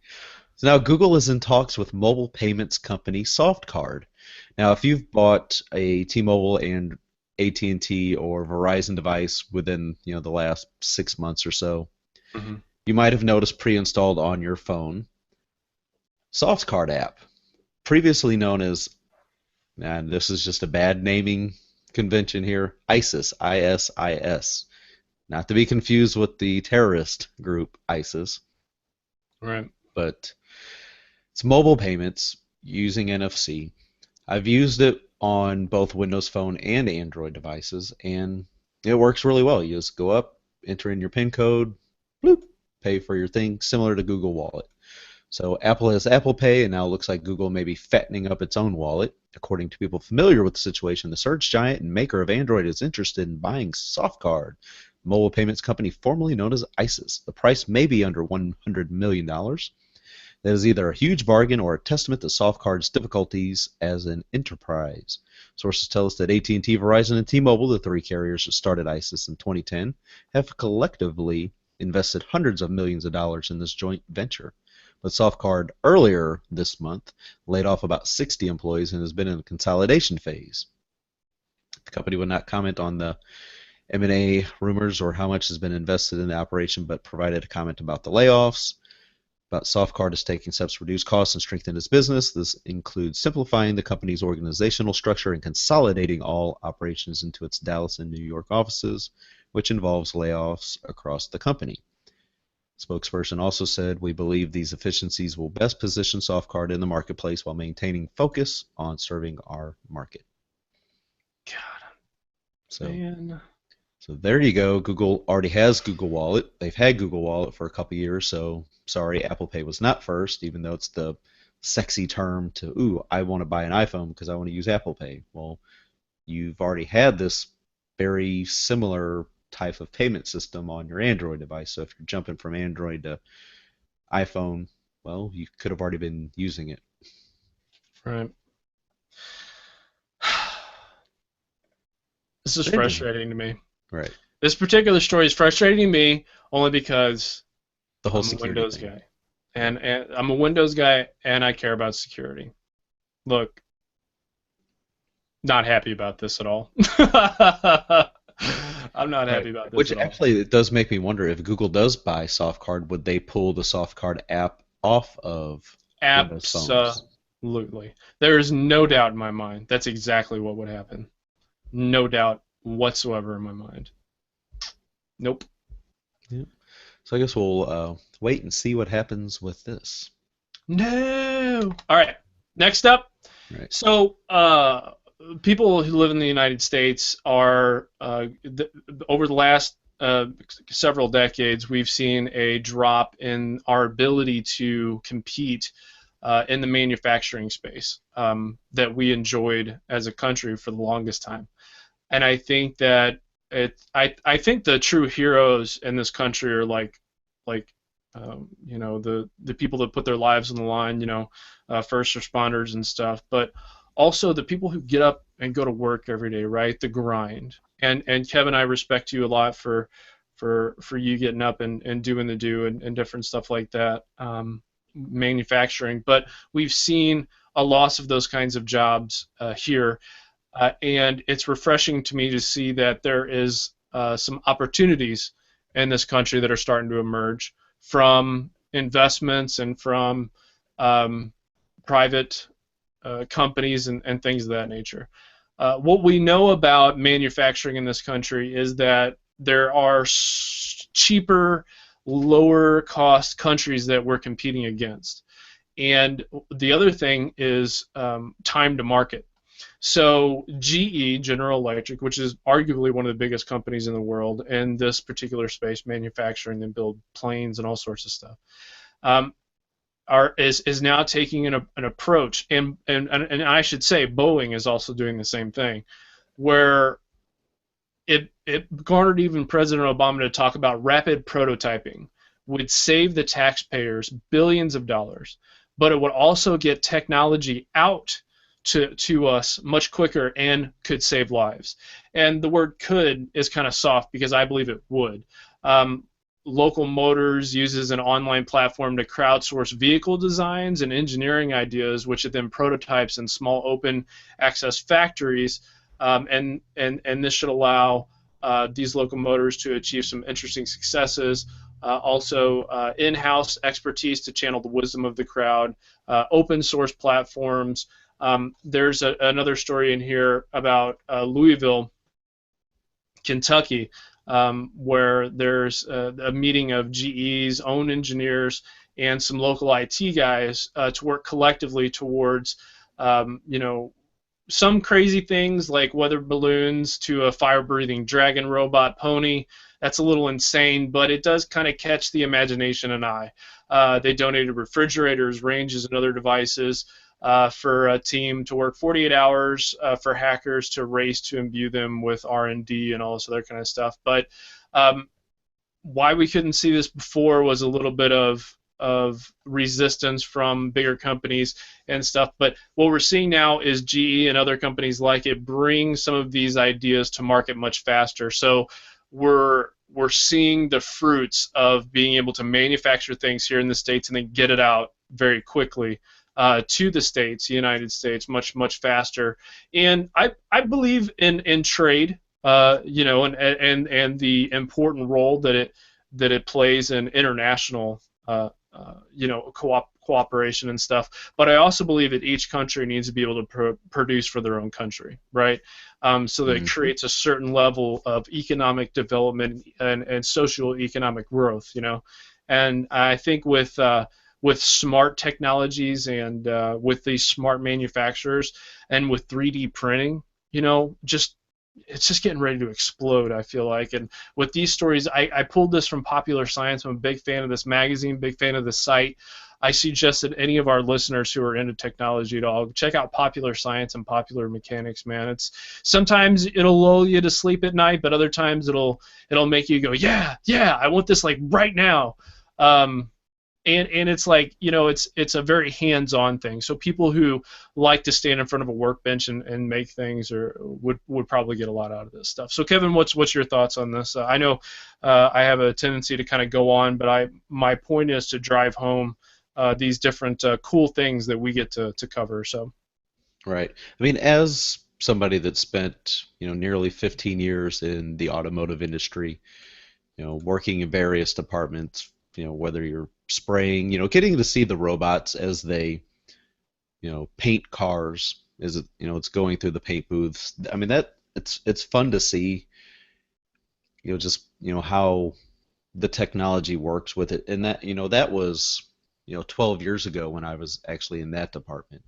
So now Google is in talks with mobile payments company SoftCard. Now, if you've bought a T-Mobile and AT&T or Verizon device within the last 6 months or so, you might have noticed pre-installed on your phone SoftCard app, previously known as, and this is just a bad naming convention here, ISIS, ISIS, not to be confused with the terrorist group ISIS. Right. But it's mobile payments using NFC. I've used it on both Windows Phone and Android devices, and it works really well. You just go up, enter in your PIN code, bloop, pay for your thing, similar to Google Wallet. So Apple has Apple Pay, and now it looks like Google may be fattening up its own wallet. According to people familiar with the situation, the search giant and maker of Android is interested in buying SoftCard, mobile payments company formerly known as ISIS. The price may be under $100 million. That is either a huge bargain or a testament to SoftCard's difficulties as an enterprise. Sources tell us that AT&T, Verizon, and T-Mobile, the three carriers that started ISIS in 2010, have collectively invested hundreds of millions of dollars in this joint venture. But SoftCard earlier this month laid off about 60 employees and has been in a consolidation phase. The company would not comment on the M&A rumors or how much has been invested in the operation, but provided a comment about the layoffs. But SoftCard is taking steps to reduce costs and strengthen its business. This includes simplifying the company's organizational structure and consolidating all operations into its Dallas and New York offices, which involves layoffs across the company. Spokesperson also said, "We believe these efficiencies will best position SoftCard in the marketplace while maintaining focus on serving our market." God, man. So there you go. Google already has Google Wallet. They've had Google Wallet for a couple years, so sorry, Apple Pay was not first, even though it's the sexy term to, ooh, I want to buy an iPhone because I want to use Apple Pay. Well, you've already had this very similar type of payment system on your Android device, so if you're jumping from Android to iPhone, well, you could have already been using it. Right. This is frustrating to me. Right. This particular story is frustrating to me only because The whole I'm a security Windows thing. guy. And I'm a Windows guy, and I care about security. Look, not happy about this at all. I'm not happy about this Which at all. actually, it does make me wonder if Google does buy SoftCard, would they pull the SoftCard app off of Windows phones? Absolutely. There is no doubt in my mind that's exactly what would happen. No doubt whatsoever in my mind. Nope. Yeah. So I guess we'll wait and see what happens with this. No. All right. Next up. Right. So, people who live in the United States are, over the last several decades, we've seen a drop in our ability to compete in the manufacturing space that we enjoyed as a country for the longest time. And I think that I think the true heroes in this country are like the people that put their lives on the line, first responders and stuff, but also the people who get up and go to work every day, right? The grind. And Kevin, I respect you a lot for you getting up and doing the do and different stuff like that, manufacturing. But we've seen a loss of those kinds of jobs here, and it's refreshing to me to see that there is some opportunities in this country that are starting to emerge from investments and from um, private companies and things of that nature. What we know about manufacturing in this country is that there are cheaper, lower cost countries that we're competing against. And the other thing is time to market. So GE, General Electric, which is arguably one of the biggest companies in the world in this particular space, manufacturing and build planes and all sorts of stuff, um, is now taking an approach, and I should say Boeing is also doing the same thing, where it garnered even President Obama to talk about rapid prototyping would save the taxpayers billions of dollars, but it would also get technology out to us much quicker and could save lives. And the word could is kind of soft because I believe it would. Local Motors uses an online platform to crowdsource vehicle designs and engineering ideas, which it then prototypes in small open access factories. And this should allow these locomotors to achieve some interesting successes. Also, in-house expertise to channel the wisdom of the crowd, open source platforms. There's another story in here about Louisville, Kentucky, where there's a meeting of GE's own engineers and some local IT guys to work collectively towards, some crazy things like weather balloons to a fire-breathing dragon robot pony. That's a little insane, but it does kind of catch the imagination and eye. They donated refrigerators, ranges, and other devices for a team to work 48 hours for hackers to race to imbue them with R&D and all this other kind of stuff. But um, why we couldn't see this before was a little bit of resistance from bigger companies and stuff. But what we're seeing now is GE and other companies like it bring some of these ideas to market much faster. So we're seeing the fruits of being able to manufacture things here in the States and then get it out very quickly to the States, the United States, much faster. And I believe in trade, and the important role that it plays in international, cooperation and stuff. But I also believe that each country needs to be able to produce for their own country, right? So that it Mm-hmm. creates a certain level of economic development and social economic growth, And I think with smart technologies and with these smart manufacturers and with 3D printing, just it's just getting ready to explode, I feel like. And with these stories, I pulled this from Popular Science. I'm a big fan of this magazine, big fan of the site. I suggest that any of our listeners who are into technology at all check out Popular Science and Popular Mechanics, man. It's sometimes it'll lull you to sleep at night, but other times it'll make you go, yeah, yeah, I want this like right now. Um, and it's like, it's a very hands-on thing. So people who like to stand in front of a workbench and make things would probably get a lot out of this stuff. So Kevin, what's your thoughts on this? I know I have a tendency to kind of go on, but my point is to drive home these different cool things that we get to cover. So Right. I mean, as somebody that spent, nearly 15 years in the automotive industry, working in various departments, whether you're spraying, getting to see the robots as they, paint cars, as it, it's going through the paint booths. I mean, that it's fun to see, just, how the technology works with it. And that, that was, 12 years ago when I was actually in that department.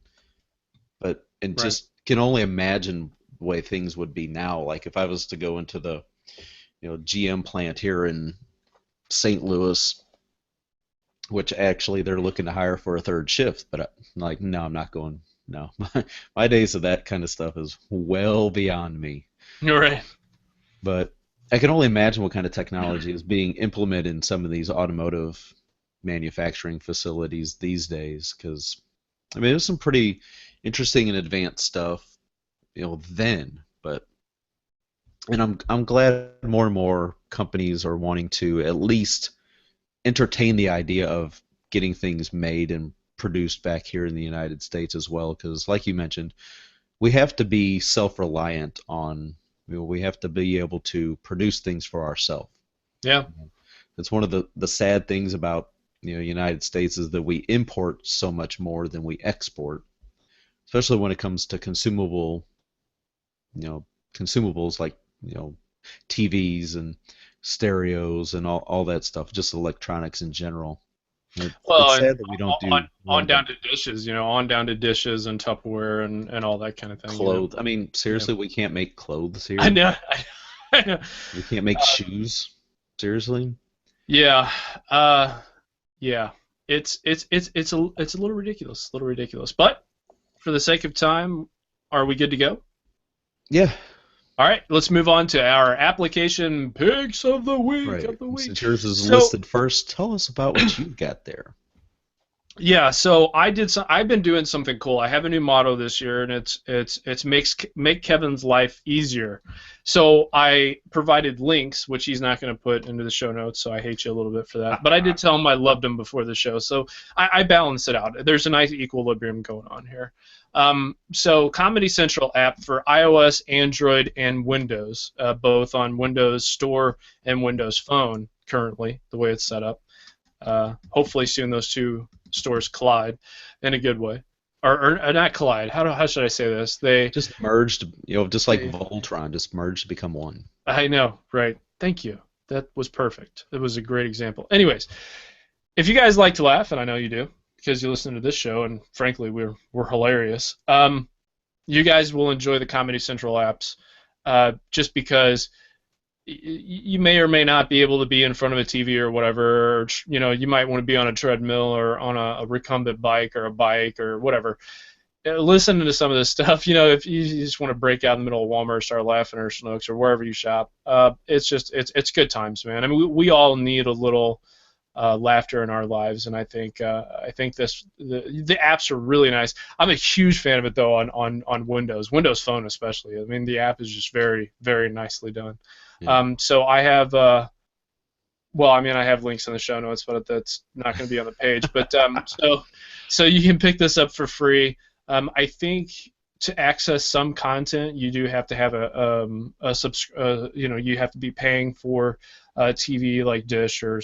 But, and Right. just can only imagine the way things would be now. Like if I was to go into the, GM plant here in St. Louis, which actually they're looking to hire for a third shift, but I'm like, no, I'm not going. No, my days of that kind of stuff is well beyond me. You're right. But I can only imagine what kind of technology is being implemented in some of these automotive manufacturing facilities these days. Because I mean, there's some pretty interesting and advanced stuff, then. But and I'm glad more and more companies are wanting to at least entertain the idea of getting things made and produced back here in the United States as well. Because, like you mentioned, we have to be self-reliant on, we have to be able to produce things for ourselves. Yeah. It's one of the sad things about United States is that we import so much more than we export, especially when it comes to consumables like TVs and stereos and all that stuff, just electronics in general. It's Well, and sad that we don't on do more on of the down to dishes, on down to dishes and Tupperware and all that kind of thing. clothes. I mean, Yeah. seriously, we can't make clothes I here. know. I know. We can't make shoes. Seriously? Yeah. Uh, yeah. It's a little ridiculous, a little ridiculous. But for the sake of time, are we good to go? Yeah, All right, let's move on to our application picks of the week right. of the week. Since yours is So listed first, tell us about what you've got there. yeah, so I've been doing something cool. I have a new motto this year, and it's make Kevin's life easier. So I provided links, which he's not going to put into the show notes. So I hate you a little bit for that. But I did tell him I loved him before the show, so I balance it out. There's a nice equilibrium going on here. So Comedy Central app for iOS, Android, and Windows, both on Windows Store and Windows Phone currently, the way it's set up. Hopefully soon those two stores collide in a good way, or not collide. How should I say this? Just merged, just like They Voltron, just merged to become one. I know, right? Thank you. That was perfect. That was a great example. Anyways, if you guys like to laugh, and I know you do because you listen to this show, and frankly, we're hilarious. You guys will enjoy the Comedy Central apps, just because you may or may not be able to be in front of a TV or whatever. Or, you might want to be on a treadmill or on a recumbent bike or a bike or whatever. Listen to some of this stuff. If you just want to break out in the middle of Walmart, start laughing or Schnucks or wherever you shop, it's good times, man. I mean, we all need a little laughter in our lives, and I think the apps are really nice. I'm a huge fan of it though on Windows Phone especially. I mean, the app is just very very nicely done. Yeah. So I have, well, I mean, I have links in the show notes, but that's not going to be on the page. But so you can pick this up for free. I think to access some content, you do have to have you have to be paying for TV like Dish or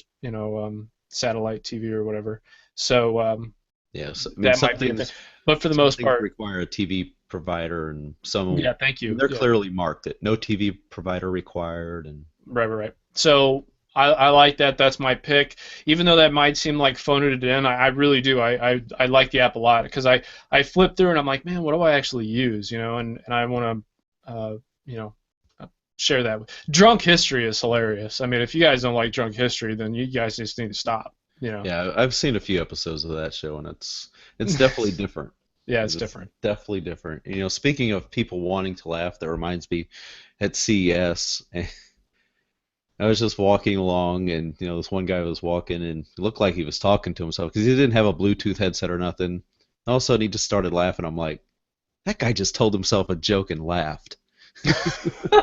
satellite TV or whatever. So Yes, I mean that might be a thing. But for the most some things part, require a TV provider, and some yeah, thank you. they're Yeah. clearly marked that no TV provider required, and Right. So I like that. That's my pick. Even though that might seem like phoning it in, I really do. I like the app a lot because I flip through and I'm like, man, what do I actually use? And I want to, share that. Drunk History is hilarious. I mean, if you guys don't like Drunk History, then you guys just need to stop. yeah, I've seen a few episodes of that show, and it's definitely different. Yeah, it's It's different. definitely different. Speaking of people wanting to laugh, that reminds me, at CES, I was just walking along, and this one guy was walking, and it looked like he was talking to himself because he didn't have a Bluetooth headset or nothing. All of a sudden, he just started laughing. I'm like, that guy just told himself a joke and laughed.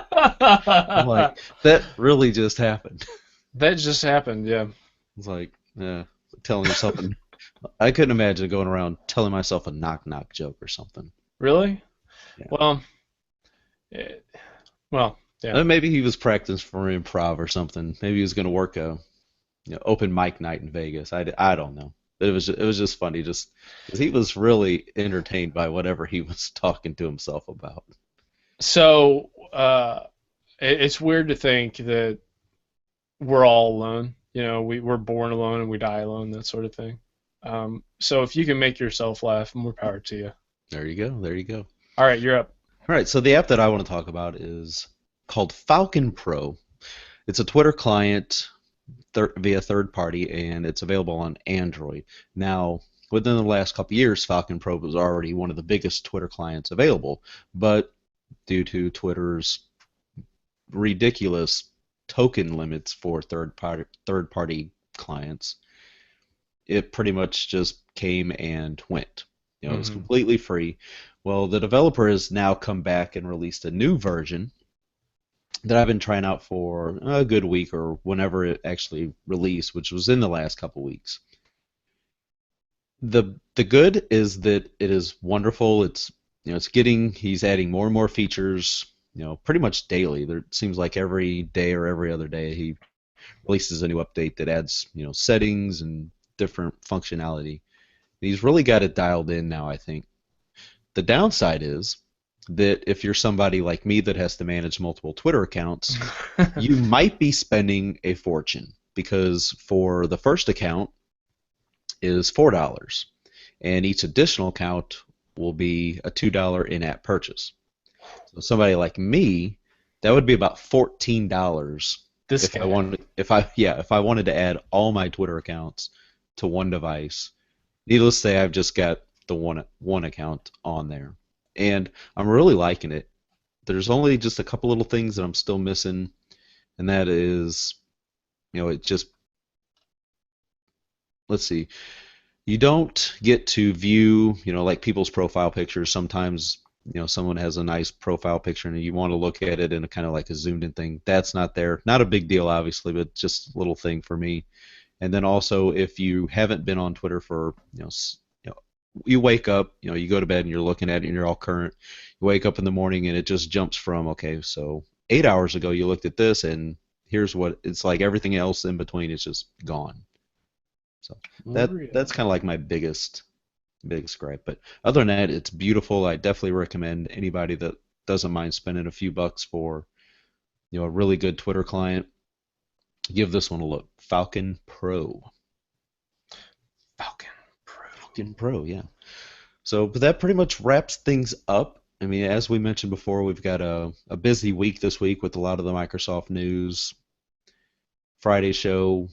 I'm like, that really just happened. That just happened. Yeah. It's like, telling yourself. I couldn't imagine going around telling myself a knock knock joke or something. Really? Yeah. Well, eh, well, yeah. Maybe he was practicing for improv or something. Maybe he was going to work a open mic night in Vegas. I don't know. But it was just funny, just 'cause he was really entertained by whatever he was talking to himself about. So it's weird to think that we're all alone. we're born alone and we die alone, that sort of thing. So if you can make yourself laugh, more power to you. There you go. There you go. All right, you're up. All right, so the app that I want to talk about is called Falcon Pro. It's a Twitter client via third party, and it's available on Android. Now, within the last couple of years, Falcon Pro was already one of the biggest Twitter clients available, but due to Twitter's ridiculous token limits for third party clients, it pretty much just came and went. It was Hmm. completely free. Well, the developer has now come back and released a new version that I've been trying out for a good week or whenever it actually released, which was in the last couple weeks. The good is that it is wonderful. He's adding more and more features, pretty much daily. There it seems like every day or every other day he releases a new update that adds, settings and different functionality. He's really got it dialed in now, I think. The downside is that if you're somebody like me that has to manage multiple Twitter accounts, you might be spending a fortune because for the first account is $4, and each additional account will be a $2 in-app purchase. So somebody like me, that would be about $14 This if I guy. wanted if I wanted to add all my Twitter accounts to one device. Needless to say, I've just got the one account on there, and I'm really liking it. There's only just a couple little things that I'm still missing, and that is, it just let's see. You don't get to view, like people's profile pictures. Sometimes, someone has a nice profile picture and you want to look at it in a kind of like a zoomed in thing. That's not there. Not a big deal, obviously, but just a little thing for me. And then also, if you haven't been on Twitter for, you wake up, you go to bed and you're looking at it and you're all current. You wake up in the morning and it just jumps from, okay, so 8 hours ago you looked at this and here's what it's like. Everything else in between is just gone. So that's Really? kind of like my biggest gripe. But other than that, it's beautiful. I definitely recommend anybody that doesn't mind spending a few bucks for a really good Twitter client. Give this one a look. Falcon Pro. Falcon Pro. Falcon Pro, yeah. So, but that pretty much wraps things up. I mean, as we mentioned before, we've got a busy week this week with a lot of the Microsoft news. Friday show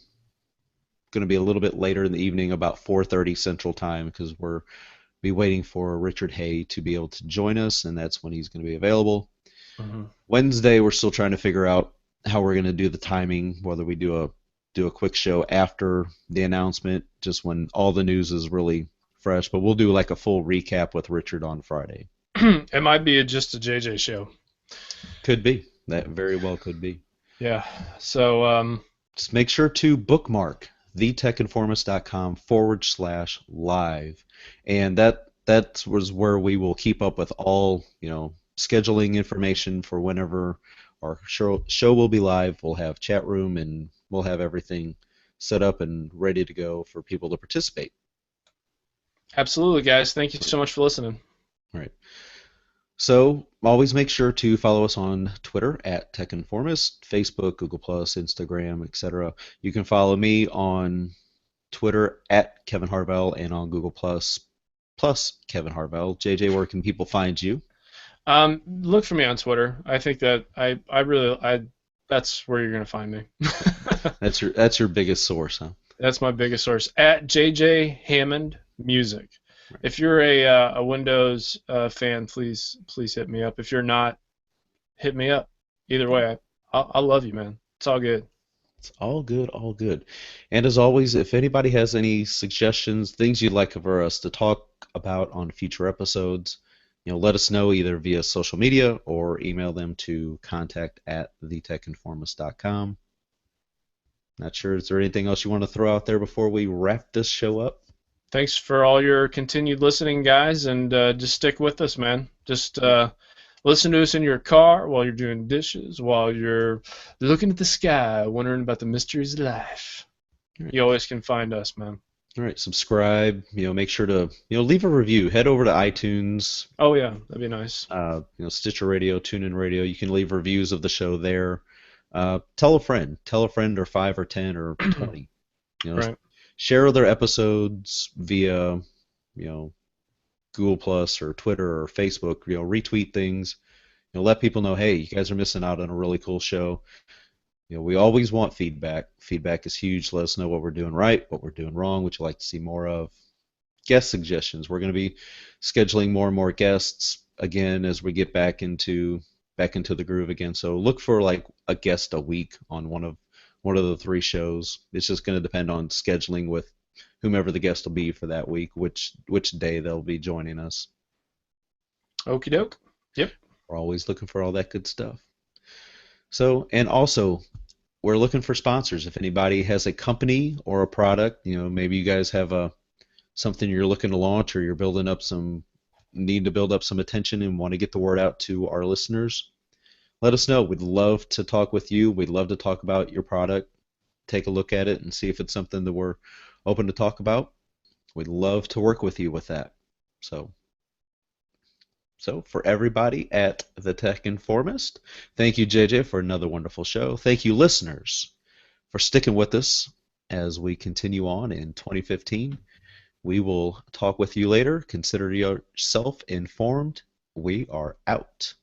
going to be a little bit later in the evening, about 4:30 Central Time, because we're be waiting for Richard Hay to be able to join us, and that's when he's going to be available. Hmm. Wednesday, we're still trying to figure out how we're going to do the timing, whether we do a quick show after the announcement, just when all the news is really fresh. But we'll do like a full recap with Richard on Friday. It might be just a JJ show. Could be. That very well could be. Yeah. So, Just make sure to bookmark thetechinformist.com/live, and that was where we will keep up with all scheduling information for whenever our show will be live. We'll have chat room and we'll have everything set up and ready to go for people to participate. absolutely, guys. Thank you so much for listening. All right. So always make sure to follow us on Twitter at TechInformist, Facebook, Google Plus, Instagram, etc. You can follow me on Twitter at Kevin Harvell and on Google plus Kevin Harvell. JJ, where can people find you? Look for me on Twitter. I think that that's where you're gonna find me. That's your biggest source, huh? That's my biggest source at JJ Hammond Music. If you're a Windows fan, please hit me up. If you're not, hit me up. Either way, I love you, man. It's all good. It's all good, all good. And as always, if anybody has any suggestions, things you'd like for us to talk about on future episodes, let us know either via social media or email them to contact@thetechinformist.com. Not sure, is there anything else you want to throw out there before we wrap this show up? Thanks for all your continued listening, guys, and just stick with us, man. Just listen to us in your car while you're doing dishes, while you're looking at the sky, wondering about the mysteries of life. All right. You always can find us, man. All right, subscribe, make sure to, leave a review. Head over to iTunes, Oh yeah, that'd be nice. Stitcher Radio, TuneIn Radio. You can leave reviews of the show there. tell a friend or five or 10 or 20. You know, Right. share other episodes via, you know, Google Plus or Twitter or Facebook. Retweet things. Let people know, hey, you guys are missing out on a really cool show. We always want feedback. Feedback is huge. Let us know what we're doing right, what we're doing wrong, what you like to see more of. Guest suggestions. We're going to be scheduling more and more guests again as we get back into the groove again. So look for like a guest a week on one of the three shows. It's just going to depend on scheduling with whomever the guest will be for that week, which day they'll be joining us. Okie doke. Yep. We're always looking for all that good stuff. So, and also we're looking for sponsors. If anybody has a company or a product, maybe you guys have a something you're looking to launch or you're building up some need to build up some attention and want to get the word out to our listeners, let us know. We'd love to talk with you. We'd love to talk about your product, take a look at it and see if it's something that we're open to talk about. We'd love to work with you with that. So, so for everybody at the Tech Informist, thank you, JJ, for another wonderful show. Thank you, listeners, for sticking with us as we continue on in 2015. We will talk with you later. Consider yourself informed. We are out.